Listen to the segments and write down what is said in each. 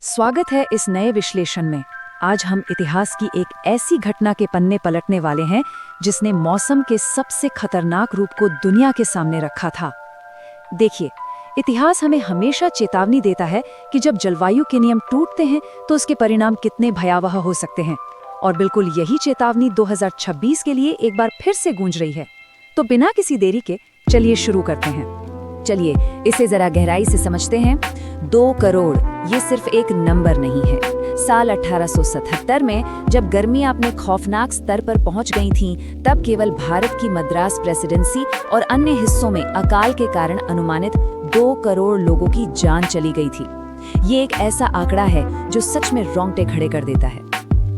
स्वागत है इस नए विश्लेषण में। आज हम इतिहास की एक ऐसी घटना के पन्ने पलटने वाले हैं जिसने मौसम के सबसे खतरनाक रूप को दुनिया के सामने रखा था। देखिए, इतिहास हमें हमेशा चेतावनी देता है कि जब जलवायु के नियम टूटते हैं तो उसके परिणाम कितने भयावह हो सकते हैं। और बिल्कुल यही चेतावनी 2026 के लिए एक बार फिर से गूंज रही है। तो बिना किसी देरी के चलिए शुरू करते हैं। चलिए इसे जरा गहराई से समझते हैं। 2 करोड़ ये सिर्फ एक नंबर नहीं है। साल 1877 में जब गर्मियां अपने खौफनाक स्तर पर पहुंच गई थीं, तब केवल भारत की मद्रास प्रेसिडेंसी और अन्य हिस्सों में अकाल के कारण अनुमानित 2 करोड़ लोगों की जान चली गई थी। ये एक ऐसा आंकड़ा है जो सच में रोंगटे खड़े कर देता है।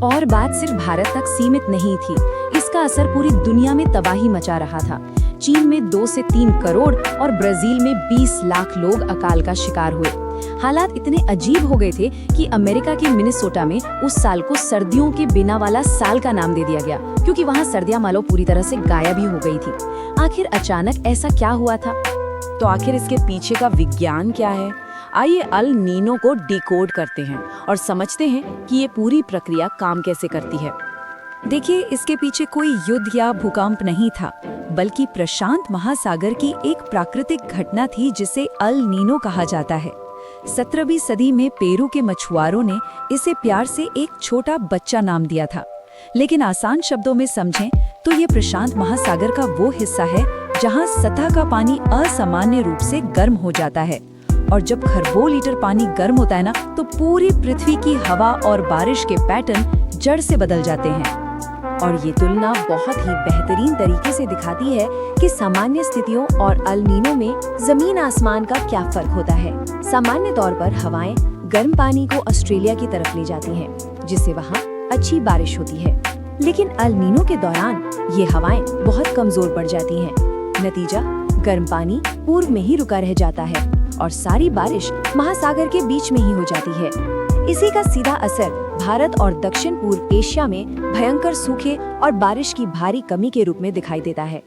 और बात सिर्फ भारत तक सीमित नहीं थी, इसका असर पूरी दुनिया में तबाही मचा रहा था। चीन में 2 से 3 करोड़ और ब्राजील में 20 लाख लोग अकाल का शिकार हुए। हालात इतने अजीब हो गए थे कि अमेरिका के मिनेसोटा में उस साल को सर्दियों के बिना वाला साल का नाम दे दिया गया, क्योंकि वहाँ सर्दियां मानो पूरी तरह से गायब ही हो गई थी। आखिर अचानक ऐसा क्या हुआ था? तो आखिर इसके पीछे का विज्ञान क्या है? आइए अल नीनो को डिकोड करते हैं और समझते हैं कि ये पूरी प्रक्रिया काम कैसे करती है। देखिए, इसके पीछे कोई युद्ध या भूकंप नहीं था, बल्कि प्रशांत महासागर की एक प्राकृतिक घटना थी जिसे अल नीनो कहा जाता है। 17वीं सदी में पेरू के मछुआरों ने इसे प्यार से एक छोटा बच्चा नाम दिया था। लेकिन आसान शब्दों में समझें तो ये प्रशांत महासागर का वो हिस्सा है जहां सतह का पानी असामान्य रूप से गर्म हो जाता है। और जब खरबों लीटर पानी गर्म होता है ना, तो पूरी पृथ्वी की हवा और बारिश के पैटर्न जड़ से बदल जाते हैं। और ये तुलना बहुत ही बेहतरीन तरीके से दिखाती है कि सामान्य स्थितियों और अल नीनो में जमीन आसमान का क्या फर्क होता है। सामान्य तौर पर हवाएं गर्म पानी को ऑस्ट्रेलिया की तरफ ले जाती हैं, जिससे वहाँ अच्छी बारिश होती है। लेकिन अल नीनो के दौरान ये हवाएं बहुत कमजोर पड़ जाती हैं। नतीजा, गर्म पानी पूर्व में ही रुका रह जाता है और सारी बारिश महासागर के बीच में ही हो जाती है। इसी का सीधा असर भारत और दक्षिण पूर्व एशिया में भयंकर सूखे और बारिश की भारी कमी के रूप में दिखाई देता है।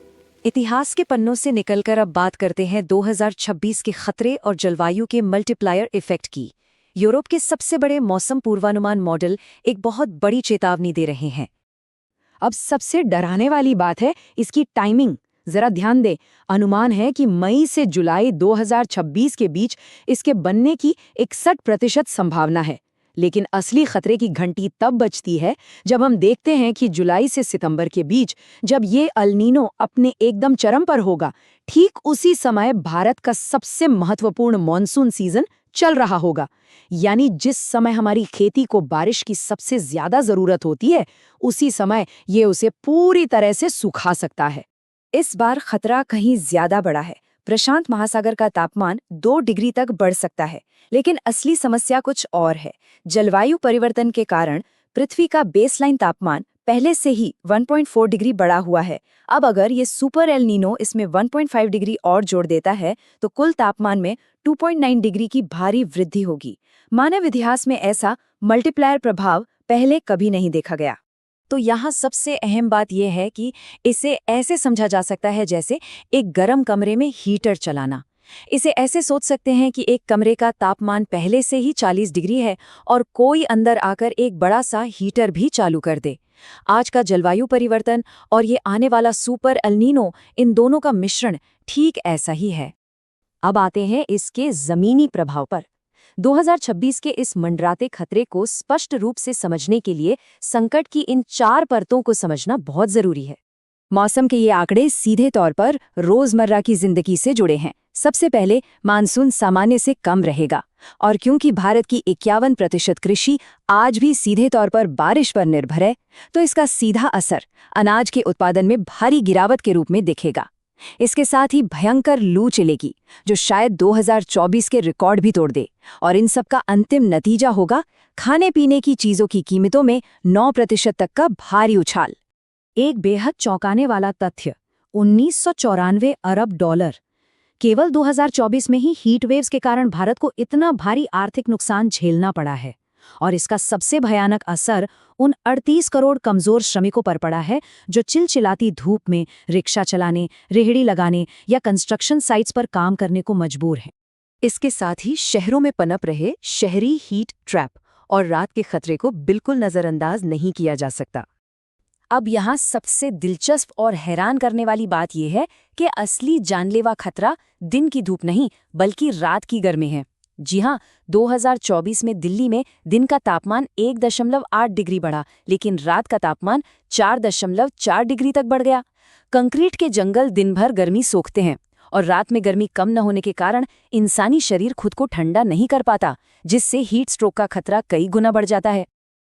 इतिहास के पन्नों से निकलकर अब बात करते हैं 2026 के खतरे और जलवायु के मल्टीप्लायर इफेक्ट की। यूरोप के सबसे बड़े मौसम पूर्वानुमान मॉडल एक बहुत बड़ी चेतावनी दे रहे हैं। अब सबसे डराने वाली बात है इसकी टाइमिंग। जरा ध्यान दें, अनुमान है कि मई से जुलाई 2026 के बीच इसके बनने की 61% संभावना है। लेकिन असली खतरे की घंटी तब बजती है जब हम देखते हैं कि जुलाई से सितंबर के बीच जब ये अल नीनो अपने एकदम चरम पर होगा, ठीक उसी समय भारत का सबसे महत्वपूर्ण मॉनसून सीजन चल रहा होगा। यानी जिस समय हमारी खेती को बारिश की सबसे ज्यादा जरूरत होती है, उसी समय ये उसे पूरी तरह से सुखा सकता है। इस बार खतरा कहीं ज्यादा बड़ा है। प्रशांत महासागर का तापमान 2 डिग्री तक बढ़ सकता है। लेकिन असली समस्या कुछ और है। जलवायु परिवर्तन के कारण पृथ्वी का बेसलाइन तापमान पहले से ही 1.4 डिग्री बढ़ा हुआ है। अब अगर ये सुपर एल नीनो इसमें 1.5 डिग्री और जोड़ देता है तो कुल तापमान में 2.9 डिग्री की भारी वृद्धि होगी। मानव इतिहास में ऐसा मल्टीप्लायर प्रभाव पहले कभी नहीं देखा गया। तो यहाँ सबसे अहम बात यह है कि इसे ऐसे समझा जा सकता है जैसे एक गर्म कमरे में हीटर चलाना। इसे ऐसे सोच सकते हैं कि एक कमरे का तापमान पहले से ही 40 डिग्री है और कोई अंदर आकर एक बड़ा सा हीटर भी चालू कर दे। आज का जलवायु परिवर्तन और ये आने वाला सुपर एल नीनो, इन दोनों का मिश्रण ठीक ऐसा ही है। अब आते हैं इसके जमीनी प्रभाव पर। 2026 के इस मंडराते खतरे को स्पष्ट रूप से समझने के लिए संकट की इन 4 परतों को समझना बहुत जरूरी है। मौसम के ये आंकड़े सीधे तौर पर रोजमर्रा की जिंदगी से जुड़े हैं। सबसे पहले, मानसून सामान्य से कम रहेगा, और क्योंकि भारत की 51% कृषि आज भी सीधे तौर पर बारिश पर निर्भर है, तो इसका सीधा असर अनाज के उत्पादन में भारी गिरावट के रूप में दिखेगा। इसके साथ ही भयंकर लू चलेगी, जो शायद 2024 के रिकॉर्ड भी तोड़ दे, और इन सब का अंतिम नतीजा होगा खाने पीने की चीजों की कीमतों में 9% तक का भारी उछाल। एक बेहद चौंकाने वाला तथ्य, 1994 अरब डॉलर। केवल 2024 में ही हीट वेव्स के कारण भारत को इतना भारी आर्थिक नुकसान झेलना पड़ा है। और इसका सबसे भयानक असर उन 38 करोड़ कमजोर श्रमिकों पर पड़ा है जो चिलचिलाती धूप में रिक्शा चलाने, रेहड़ी लगाने या कंस्ट्रक्शन साइट्स पर काम करने को मजबूर हैं। इसके साथ ही शहरों में पनप रहे शहरी हीट ट्रैप और रात के खतरे को बिल्कुल नज़रअंदाज नहीं किया जा सकता। अब यहाँ सबसे दिलचस्प और हैरान करने वाली बात यह है कि असली जानलेवा खतरा दिन की धूप नहीं बल्कि रात की गर्मी है। जी हाँ, 2024 में दिल्ली में दिन का तापमान 1.8 डिग्री बढ़ा, लेकिन रात का तापमान 4.4 डिग्री तक बढ़ गया। कंक्रीट के जंगल दिन भर गर्मी सोखते हैं और रात में गर्मी कम न होने के कारण इंसानी शरीर खुद को ठंडा नहीं कर पाता, जिससे हीट स्ट्रोक का खतरा कई गुना बढ़ जाता है।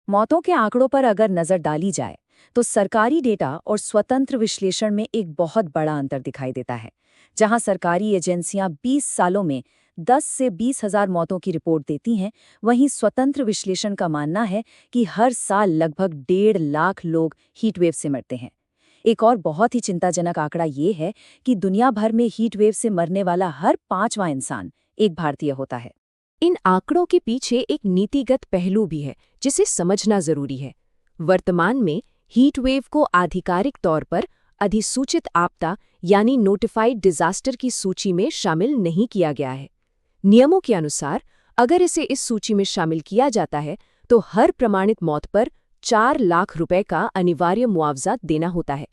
मौतों के आंकड़ों पर अगर नजर डाली जाए तो सरकारी डेटा और स्वतंत्र विश्लेषण में एक बहुत बड़ा अंतर दिखाई देता है। जहां सरकारी एजेंसियां 20 सालों में 10 से 20,000 मौतों की रिपोर्ट देती हैं, वहीं स्वतंत्र विश्लेषण का मानना है कि हर साल लगभग 1.5 लाख लोग हीटवेव से मरते हैं। एक और बहुत ही चिंताजनक आंकड़ा ये है कि दुनिया भर में हीटवेव से मरने वाला हर 5वां इंसान एक भारतीय होता है। इन आंकड़ों के पीछे एक नीतिगत पहलू भी है जिसे समझना जरूरी है। वर्तमान में हीटवेव को आधिकारिक तौर पर अधिसूचित आपदा यानी नोटिफाइड डिजास्टर की सूची में शामिल नहीं किया गया है। नियमों के अनुसार अगर इसे इस सूची में शामिल किया जाता है तो हर प्रमाणित मौत पर 4 लाख रुपए का अनिवार्य मुआवजा देना होता है।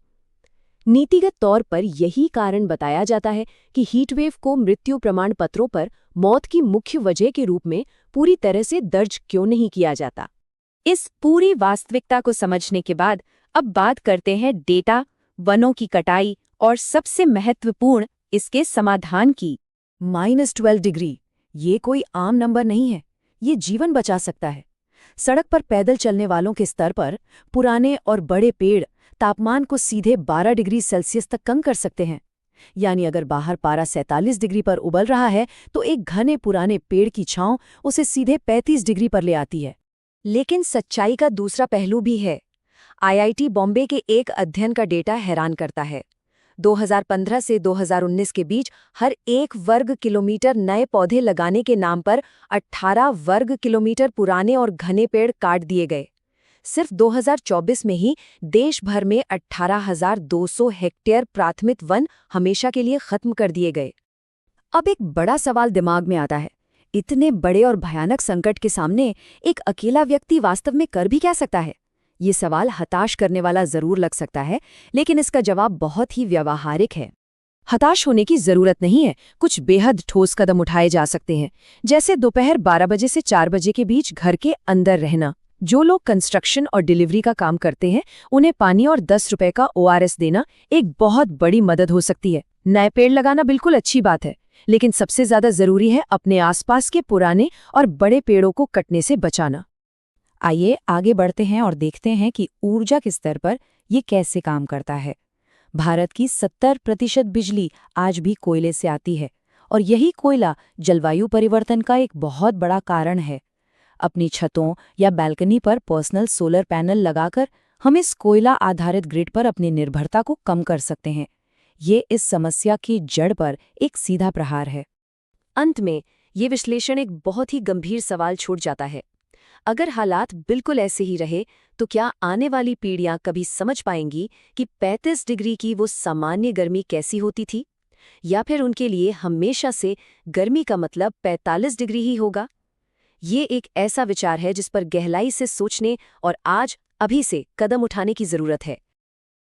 नीतिगत तौर पर यही कारण बताया जाता है कि हीटवेव को मृत्यु प्रमाण पत्रों पर मौत की मुख्य वजह के रूप में पूरी तरह से दर्ज क्यों नहीं किया जाता। इस पूरी वास्तविकता को समझने के बाद अब बात करते हैं डेटा, वनों की कटाई और सबसे महत्वपूर्ण इसके समाधान की। -12 डिग्री ये कोई आम नंबर नहीं है, ये जीवन बचा सकता है। सड़क पर पैदल चलने वालों के स्तर पर पुराने और बड़े पेड़ तापमान को सीधे 12 डिग्री सेल्सियस तक कम कर सकते हैं। यानी अगर बाहर पारा 47 डिग्री पर उबल रहा है तो एक घने पुराने पेड़ की छांव उसे सीधे 35 डिग्री पर ले आती है। लेकिन सच्चाई का दूसरा पहलू भी है। आईआईटी बॉम्बे के एक अध्ययन का डेटा हैरान करता है। 2015 से 2019 के बीच हर 1 वर्ग किलोमीटर नए पौधे लगाने के नाम पर 18 वर्ग किलोमीटर पुराने और घने पेड़ काट दिए गए। सिर्फ 2024 में ही देश भर में 18,200 हेक्टेयर प्राथमिक वन हमेशा के लिए खत्म कर दिए गए। अब एक बड़ा सवाल दिमाग में आता है, इतने बड़े और भयानक संकट के सामने एक अकेला व्यक्ति वास्तव में कर भी क्या सकता है? ये सवाल हताश करने वाला जरूर लग सकता है, लेकिन इसका जवाब बहुत ही व्यावहारिक है। हताश होने की जरूरत नहीं है, कुछ बेहद ठोस कदम उठाए जा सकते हैं, जैसे दोपहर 12 बजे से 4 बजे के बीच घर के अंदर रहना। जो लोग कंस्ट्रक्शन और डिलीवरी का काम करते हैं, उन्हें पानी और 10 रुपए का ORS देना एक बहुत बड़ी मदद हो सकती है। नए पेड़ लगाना बिल्कुल अच्छी बात है, लेकिन सबसे ज्यादा जरूरी है अपने आसपास के पुराने और बड़े पेड़ों को कटने से बचाना। आइए आगे बढ़ते हैं और देखते हैं कि ऊर्जा के स्तर पर ये कैसे काम करता है। भारत की 70% बिजली आज भी कोयले से आती है और यही कोयला जलवायु परिवर्तन का एक बहुत बड़ा कारण है। अपनी छतों या बैल्कनी पर पर्सनल सोलर पैनल लगाकर हम इस कोयला आधारित ग्रिड पर अपनी निर्भरता को कम कर सकते हैं। ये इस समस्या की जड़ पर एक सीधा प्रहार है। अंत में ये विश्लेषण एक बहुत ही गंभीर सवाल छोड़ जाता है। अगर हालात बिल्कुल ऐसे ही रहे तो क्या आने वाली पीढ़ियां कभी समझ पाएंगी कि 35 डिग्री की वो सामान्य गर्मी कैसी होती थी? या फिर उनके लिए हमेशा से गर्मी का मतलब 45 डिग्री ही होगा? ये एक ऐसा विचार है जिस पर गहराई से सोचने और आज अभी से कदम उठाने की जरूरत है।